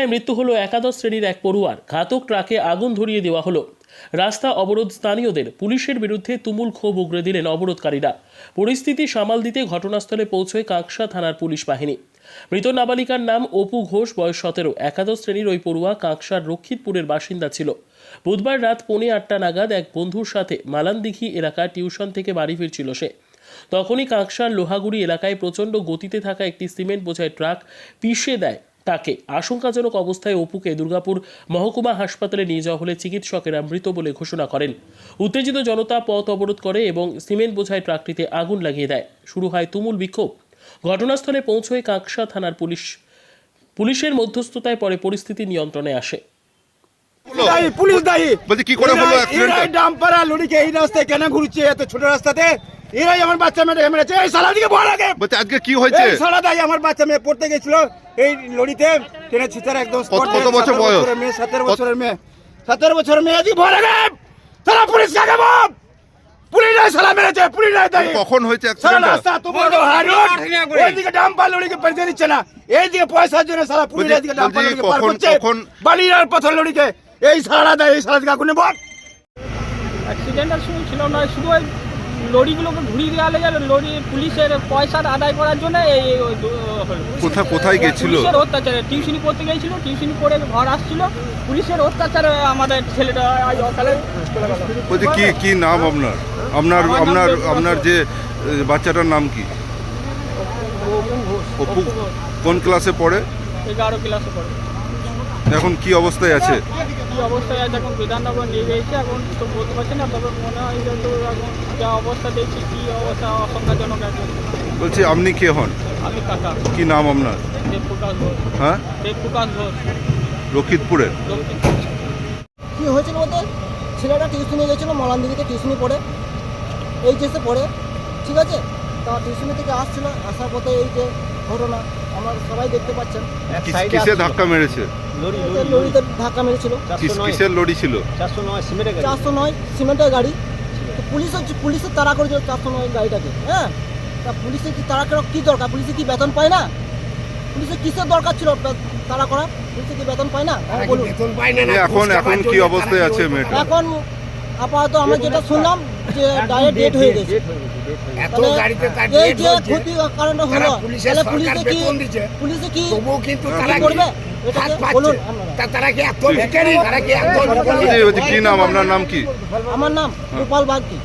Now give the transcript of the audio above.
এলাকায় মৃত্যু হলো একাদশ শ্রেণীর এক পড়ুয়ার। ঘাতক ট্রাকে আগুন ধরিয়ে দেওয়া হলো। রাস্তা অবরোধ স্থানীয়দের। পুলিশের বিরুদ্ধে তুমুল ক্ষোভ উগরে দিলেন অবরোধকারীরা। পরিস্থিতি সামাল দিতে ঘটনাস্থলে পৌঁছয় কাঁকসা থানার পুলিশ বাহিনী। মৃত নাবালিকার নাম অপু ঘোষ, বয়স 17। একাদশ শ্রেণীর ওই পড়ুয়া কাঁকসার রক্ষিতপুরের বাসিন্দা ছিল। বুধবার রাত 8:45 নাগাদ এক বন্ধুর সাথে মালানদিঘি এলাকার টিউশন থেকে বাড়ি ফিরছিল সে। তখনই কাঁকসার লোহাগুড়ি এলাকায় প্রচণ্ড গতিতে থাকা একটি সিমেন্ট বোঝাই ট্রাক পিষে দেয় তাকে। আশঙ্কাজনক অবস্থায় অপুকে দুর্গাপুর মহকুমা হাসপাতালে নিয়ে যাওয়া হলে চিকিৎসকেরা মৃত বলে ঘোষণা করেন। উত্তেজিত জনতা পথ অবরোধ করে এবং সিমেন্ট বোঝাই ট্রাকটিতে আগুন লাগিয়ে দেয়। শুরু হয় তুমুল বিক্ষোভ। ঘটনাস্থলে পৌঁছয় কাঁকসা থানার পুলিশের মধ্যস্থতায় পরে পরিস্থিতি নিয়ন্ত্রণে আসে। পুলিশ দায়ী বলছি কি করে হলো অ্যাক্সিডেন্ট? ডাম্পার আর লরিকে এই রাস্তায় কেন ঘুরছে এত ছোট রাস্তাতে? এরাই আমার বাচ্চা মেরেছে। এই শালা দিকে ভয় লাগে। বলছি আজকে কি হয়েছে? এই শালা দায়ী, আমার বাচ্চা মেয়ে পড়তে গেছিল এই লরিতে, ট্রেনে ছিটার একদম স্পট। কত বছর বয়স? মেয়ে 17 বছরের মেয়ে। 17 বছরের মেয়ে আজকে ভয় লাগে। শালা পুলিশ কাকে বাপ? পুলিশ নাই, শালা মেরেছে, পুলিশ নাই দায়ী। কখন হয়েছে শালা অ্যাক্সিডেন্ট? রাস্তা তো বড় হাই রোড, এইদিকে ডাম্পার লরিকে পরিচয় দিচ্ছে না, এইদিকে পয়সার জন্য শালা পুলিশ এইদিকে ডাম্পার লরিকে পার করছে। বালির আর পাথর লরিকে এই শালা দায়ী, এই শালা দিকে আগুনে বল। অ্যাক্সিডেন্টের সময় ছিল না, শুধু ওই লরিগুলোকে ঘুরিয়ে দেওয়া লেগে লরি পুলিশের পয়সার আদায় করার জন্য এই কোথায় গেছিল? পুলিশের অত্যাচারে টিউশনি করতে গিয়েছিল, টিউশনি করে ঘর আসছিল, পুলিশের অত্যাচারে আমাদের ছেলেটা আজ অকালে। বলছি কি নাম আপনার? আপনার যে বাচ্চাটার নাম কি? অপু। কোন ক্লাসে পড়ে? 11 ক্লাসে পড়ে। এখন কি অবস্থায় আছে? কি অবস্থায় আছে এখন বিধাননগর নিয়ে গেছে, এখন তো বলতে পারছি না, তবে মনে হয় যে তো এখন যা অবস্থা দেখছি কি অবস্থা আশঙ্কাজনক আছে। বলছি আপনি কে হন? আমি কাকা। কি নাম আপনার? দেবপ্রকাশ ঘোষ। হ্যাঁ, দেবপ্রকাশ ঘোষ। রক্ষিতপুরের। কী হয়েছিল বলতে, ছেলেটা টিউশনে গেছিলো, মালানদিঘিতে টিউশনি পড়ে, এইচএসে পড়ে, ঠিক আছে। তা টিউশনি থেকে আসছিল, আসার পথে এই যে ঘটনা আমরা সবাই দেখতে পাচ্ছেন। কিসে ধাক্কা মেরেছে? লরিতে ধাক্কা মেরেছিল। কিসের লরি ছিল? 409 সিমেন্টের গাড়ি। তো পুলিশের তাড়া করেছিল 409 গাড়িটাকে। হ্যাঁ, তা পুলিশের কি তাড়া করা কী দরকার? পুলিশে কি বেতন পায় না? পুলিশের কিসের দরকার ছিল তাড়া করা? পুলিশে কি বেতন পায় না? বলুন। এখন কি অবস্থায় আছে মেয়েটা? এখন আপাতত আমরা যেটা শুনলাম যে ডাইরেক্ট ডেট হয়ে গেছে। এই যে ক্ষতি কারণটা হলো, তাহলে পুলিশে কি করবে? বলুন। কি নাম? আপনার নাম কি? আমার নাম গোপাল বাগদি।